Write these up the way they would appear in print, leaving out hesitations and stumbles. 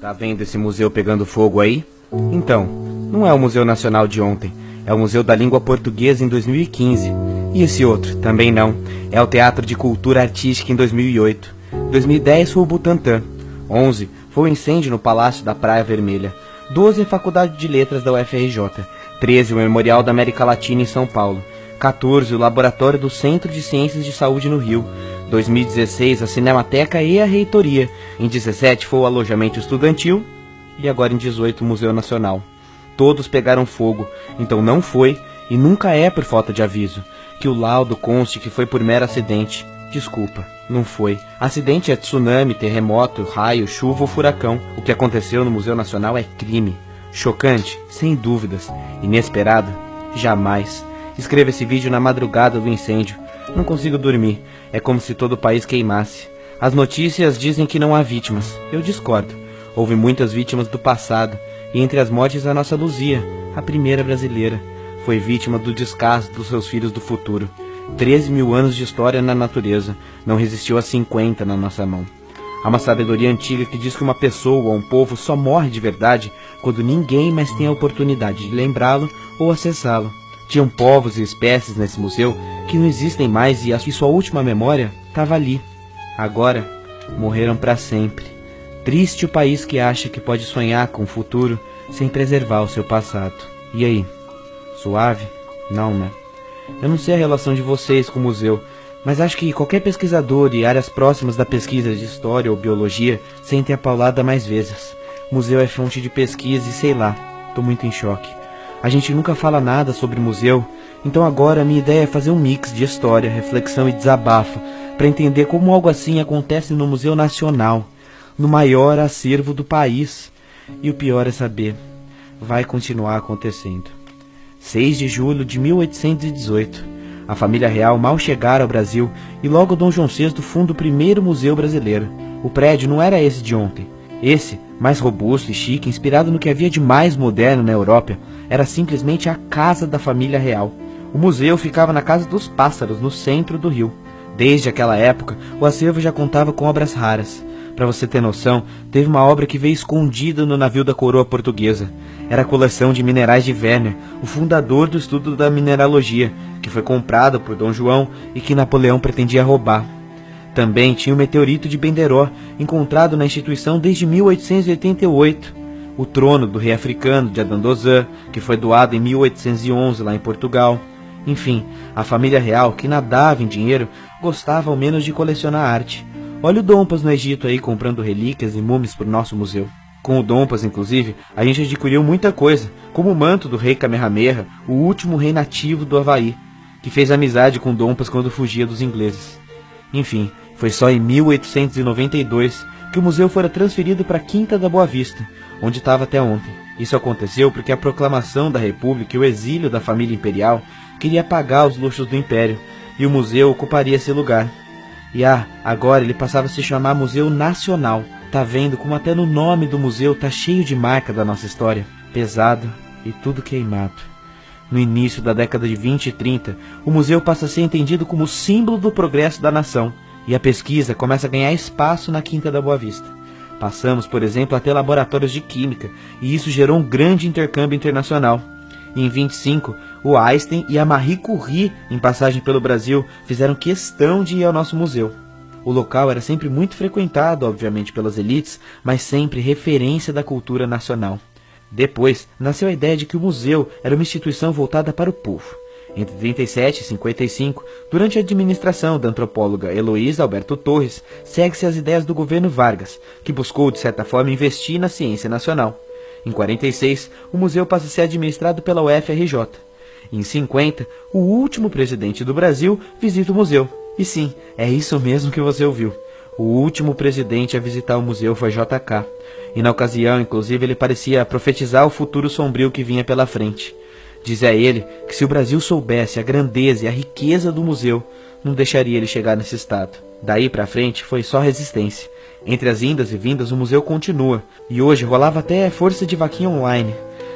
Tá vendo esse museu pegando fogo aí? Então, não é o Museu Nacional de ontem, é o Museu da Língua Portuguesa em 2015. E esse outro, também não, é o Teatro de Cultura Artística em 2008. 2010 foi o Butantã. 11 foi o incêndio no Palácio da Praia Vermelha. 12 a Faculdade de Letras da UFRJ. 13 o Memorial da América Latina em São Paulo. 14 o Laboratório do Centro de Ciências de Saúde no Rio. 2016 a Cinemateca e a Reitoria. Em 17 foi o alojamento estudantil. E agora em 18 o Museu Nacional. Todos pegaram fogo, então não foi e nunca é por falta de aviso. Que o laudo conste que foi por mero acidente. Desculpa, não foi. Acidente é tsunami, terremoto, raio, chuva ou furacão. O que aconteceu no Museu Nacional é crime. Chocante, sem dúvidas. Inesperado, jamais. Escreva esse vídeo na madrugada do incêndio. Não consigo dormir. É como se todo o país queimasse. As notícias dizem que não há vítimas. Eu discordo. Houve muitas vítimas do passado. E entre as mortes a nossa Luzia, a primeira brasileira. Foi vítima do descaso dos seus filhos do futuro. 13 mil anos de história na natureza. Não resistiu a 50 na nossa mão. Há uma sabedoria antiga que diz que uma pessoa ou um povo só morre de verdade quando ninguém mais tem a oportunidade de lembrá-lo ou acessá-lo. Tinham povos e espécies nesse museu que não existem mais e sua última memória estava ali. Agora, morreram para sempre. Triste o país que acha que pode sonhar com o futuro sem preservar o seu passado. E aí? Suave? Não, né? Eu não sei a relação de vocês com o museu, mas acho que qualquer pesquisador e áreas próximas da pesquisa de história ou biologia sentem a paulada mais vezes. Museu é fonte de pesquisa e sei lá, tô muito em choque. A gente nunca fala nada sobre museu, então agora a minha ideia é fazer um mix de história, reflexão e desabafo para entender como algo assim acontece no Museu Nacional, no maior acervo do país. E o pior é saber, vai continuar acontecendo. 6 de julho de 1818. A família real mal chegara ao Brasil e logo Dom João VI funda o primeiro museu brasileiro. O prédio não era esse de ontem. Esse, mais robusto e chique, inspirado no que havia de mais moderno na Europa, era simplesmente a casa da família real. O museu ficava na Casa dos Pássaros, no centro do Rio. Desde aquela época, o acervo já contava com obras raras. Para você ter noção, teve uma obra que veio escondida no navio da coroa portuguesa. Era a coleção de minerais de Werner, o fundador do estudo da mineralogia, que foi comprada por Dom João e que Napoleão pretendia roubar. Também tinha o meteorito de Benderó, encontrado na instituição desde 1888. O trono do rei africano de Adandozan, que foi doado em 1811 lá em Portugal. Enfim, a família real, que nadava em dinheiro, gostava ao menos de colecionar arte. Olha o Dompas no Egito aí comprando relíquias e múmias para o nosso museu. Com o Dompas, inclusive, a gente adquiriu muita coisa, como o manto do rei Kamehameha, o último rei nativo do Havaí, que fez amizade com Dompas quando fugia dos ingleses. Enfim, foi só em 1892 que o museu fora transferido para a Quinta da Boa Vista, onde estava até ontem. Isso aconteceu porque a proclamação da República e o exílio da família imperial queria apagar os luxos do Império, e o museu ocuparia esse lugar. E agora ele passava a se chamar Museu Nacional. Tá vendo como até no nome do museu tá cheio de marca da nossa história? Pesado e tudo queimado. No início da década de 20 e 30, o museu passa a ser entendido como símbolo do progresso da nação. E a pesquisa começa a ganhar espaço na Quinta da Boa Vista. Passamos, por exemplo, a ter laboratórios de química, e isso gerou um grande intercâmbio internacional. E em 25, o Einstein e a Marie Curie, em passagem pelo Brasil, fizeram questão de ir ao nosso museu. O local era sempre muito frequentado, obviamente, pelas elites, mas sempre referência da cultura nacional. Depois, nasceu a ideia de que o museu era uma instituição voltada para o povo. Entre 37 e 55, durante a administração da antropóloga Heloísa Alberto Torres, segue-se as ideias do governo Vargas, que buscou, de certa forma, investir na ciência nacional. Em 46, o museu passa a ser administrado pela UFRJ. Em 50, o último presidente do Brasil visita o museu. E sim, é isso mesmo que você ouviu. O último presidente a visitar o museu foi JK. E na ocasião, inclusive, ele parecia profetizar o futuro sombrio que vinha pela frente. Dizia ele que se o Brasil soubesse a grandeza e a riqueza do museu, não deixaria ele chegar nesse estado. Daí pra frente foi só resistência. Entre as indas e vindas o museu continua, e hoje rolava até força de vaquinha online.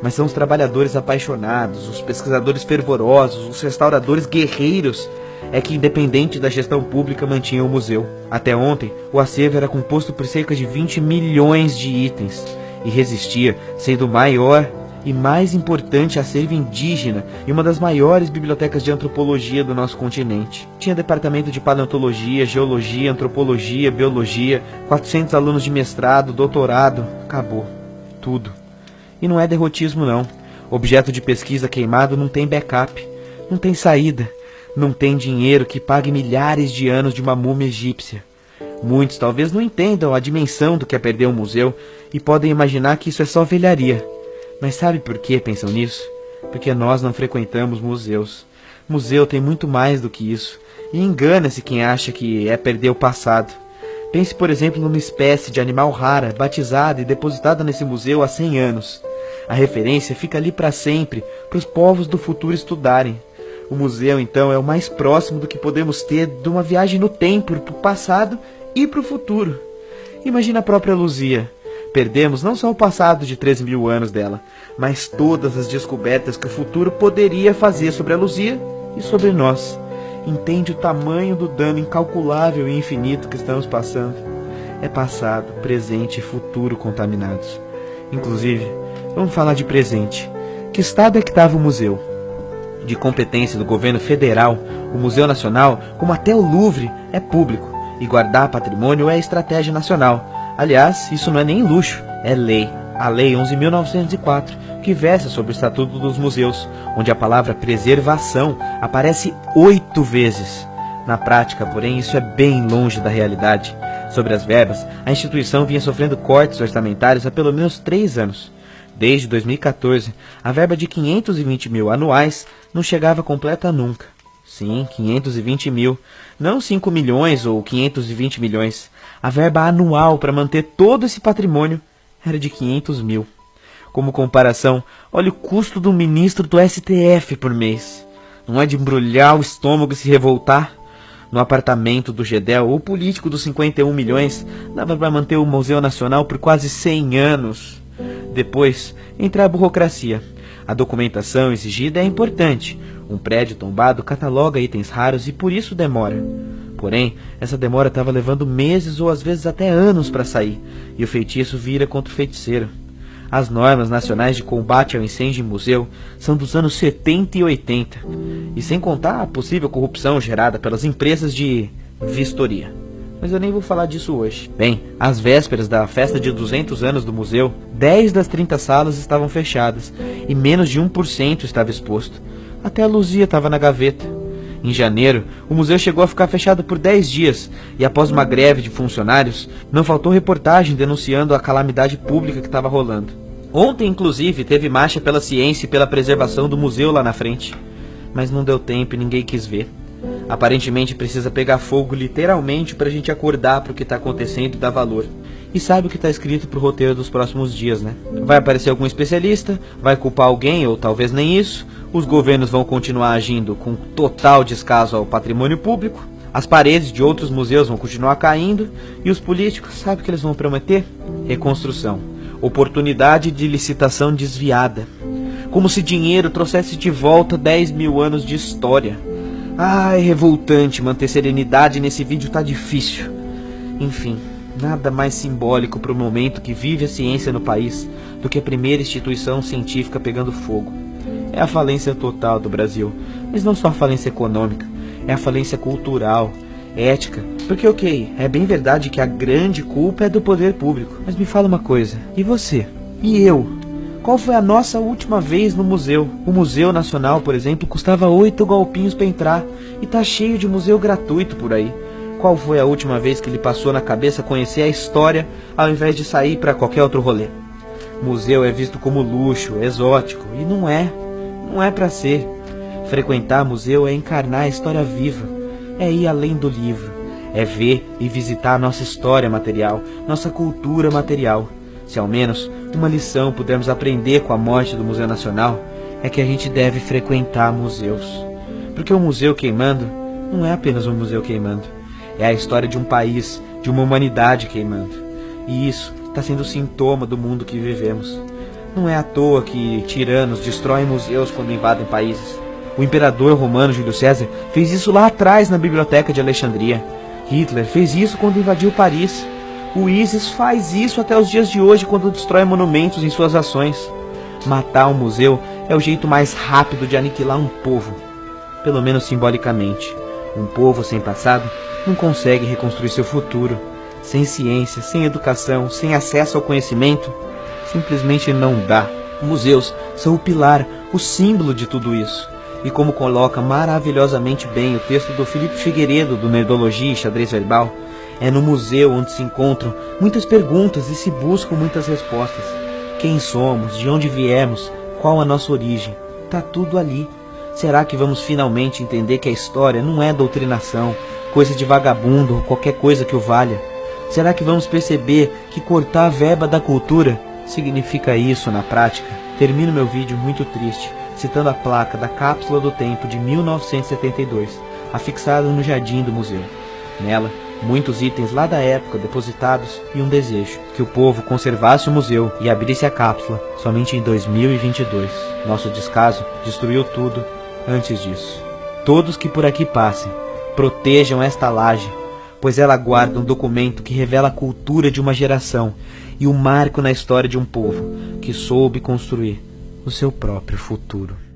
Mas são os trabalhadores apaixonados, os pesquisadores fervorosos, os restauradores guerreiros é que, independente da gestão pública, mantinha o museu. Até ontem, o acervo era composto por cerca de 20 milhões de itens e resistia, sendo o maior e mais importante acervo indígena e uma das maiores bibliotecas de antropologia do nosso continente. Tinha departamento de paleontologia, geologia, antropologia, biologia, 400 alunos de mestrado, doutorado. Acabou. Tudo. E não é derrotismo, não. Objeto de pesquisa queimado não tem backup, não tem saída, não tem dinheiro que pague milhares de anos de uma múmia egípcia. Muitos talvez não entendam a dimensão do que é perder um museu e podem imaginar que isso é só velharia. Mas sabe por que pensam nisso? Porque nós não frequentamos museus. Museu tem muito mais do que isso. E engana-se quem acha que é perder o passado. Pense, por exemplo, numa espécie de animal rara, batizada e depositada nesse museu há 100 anos. A referência fica ali para sempre, para os povos do futuro estudarem. O museu, então, é o mais próximo do que podemos ter de uma viagem no tempo, para o passado e para o futuro. Imagina a própria Luzia. Perdemos não só o passado de 13 mil anos dela, mas todas as descobertas que o futuro poderia fazer sobre a Luzia e sobre nós. Entende o tamanho do dano incalculável e infinito que estamos passando? É passado, presente e futuro contaminados. Inclusive, vamos falar de presente. Que estado é que estava o museu? De competência do governo federal, o Museu Nacional, como até o Louvre, é público, e guardar patrimônio é estratégia nacional. Aliás, isso não é nem luxo, é lei. A Lei 11.904, que versa sobre o Estatuto dos Museus, onde a palavra preservação aparece 8 vezes. Na prática, porém, isso é bem longe da realidade. Sobre as verbas, a instituição vinha sofrendo cortes orçamentários há pelo menos 3 anos. Desde 2014, a verba de 520 mil anuais não chegava completa nunca. Sim, 520 mil, não 5 milhões ou 520 milhões. A verba anual para manter todo esse patrimônio era de 500 mil. Como comparação, olha o custo do ministro do STF por mês. Não é de embrulhar o estômago e se revoltar? No apartamento do Gedel, o político dos 51 milhões dava para manter o Museu Nacional por quase 100 anos. Depois, entra a burocracia. A documentação exigida é importante. Um prédio tombado cataloga itens raros e por isso demora. Porém, essa demora estava levando meses ou às vezes até anos para sair, e o feitiço vira contra o feiticeiro. As normas nacionais de combate ao incêndio em museu são dos anos 70 e 80, e sem contar a possível corrupção gerada pelas empresas de vistoria. Mas eu nem vou falar disso hoje. Bem, às vésperas da festa de 200 anos do museu, 10 das 30 salas estavam fechadas, e menos de 1% estava exposto. Até a Luzia estava na gaveta. Em janeiro, o museu chegou a ficar fechado por 10 dias, e após uma greve de funcionários, não faltou reportagem denunciando a calamidade pública que estava rolando. Ontem, inclusive, teve marcha pela ciência e pela preservação do museu lá na frente. Mas não deu tempo e ninguém quis ver. Aparentemente precisa pegar fogo literalmente para a gente acordar para o que está acontecendo e dar valor. E sabe o que está escrito pro roteiro dos próximos dias, né? Vai aparecer algum especialista, vai culpar alguém ou talvez nem isso. Os governos vão continuar agindo com total descaso ao patrimônio público. As paredes de outros museus vão continuar caindo. E os políticos, sabe o que eles vão prometer? Reconstrução. Oportunidade de licitação desviada. Como se dinheiro trouxesse de volta 10 mil anos de história. Ai, revoltante, manter serenidade nesse vídeo tá difícil. Enfim, nada mais simbólico para o momento que vive a ciência no país do que a primeira instituição científica pegando fogo. É a falência total do Brasil, mas não só a falência econômica, é a falência cultural, ética. Porque ok, é bem verdade que a grande culpa é do poder público. Mas me fala uma coisa, e você? E eu? Qual foi a nossa última vez no museu? O Museu Nacional, por exemplo, custava 8 golpinhos para entrar e tá cheio de museu gratuito por aí. Qual foi a última vez que lhe passou na cabeça conhecer a história ao invés de sair para qualquer outro rolê? Museu é visto como luxo, exótico, e não é para ser. Frequentar museu é encarnar a história viva, é ir além do livro, é ver e visitar a nossa história material, nossa cultura material. Se ao menos uma lição pudermos aprender com a morte do Museu Nacional, é que a gente deve frequentar museus. Porque o museu queimando não é apenas um museu queimando, é a história de um país, de uma humanidade queimando. E isso está sendo sintoma do mundo que vivemos. Não é à toa que tiranos destroem museus quando invadem países. O imperador romano Júlio César fez isso lá atrás na biblioteca de Alexandria. Hitler fez isso quando invadiu Paris. O ISIS faz isso até os dias de hoje quando destrói monumentos em suas ações. Matar um museu é o jeito mais rápido de aniquilar um povo, pelo menos simbolicamente. Um povo sem passado não consegue reconstruir seu futuro. Sem ciência, sem educação, sem acesso ao conhecimento, simplesmente não dá. Museus são o pilar, o símbolo de tudo isso. E como coloca maravilhosamente bem o texto do Felipe Figueiredo, do Nerdologia e Xadrez Verbal, é no museu onde se encontram muitas perguntas e se buscam muitas respostas. Quem somos? De onde viemos? Qual a nossa origem? Tá tudo ali. Será que vamos finalmente entender que a história não é doutrinação, coisa de vagabundo ou qualquer coisa que o valha? Será que vamos perceber que cortar a verba da cultura significa isso na prática? Termino meu vídeo muito triste, citando a placa da Cápsula do Tempo de 1972, afixada no jardim do museu. Nela, muitos itens lá da época depositados e um desejo, que o povo conservasse o museu e abrisse a cápsula somente em 2022. Nosso descaso destruiu tudo antes disso. Todos que por aqui passem, protejam esta laje, pois ela guarda um documento que revela a cultura de uma geração e um marco na história de um povo que soube construir o seu próprio futuro.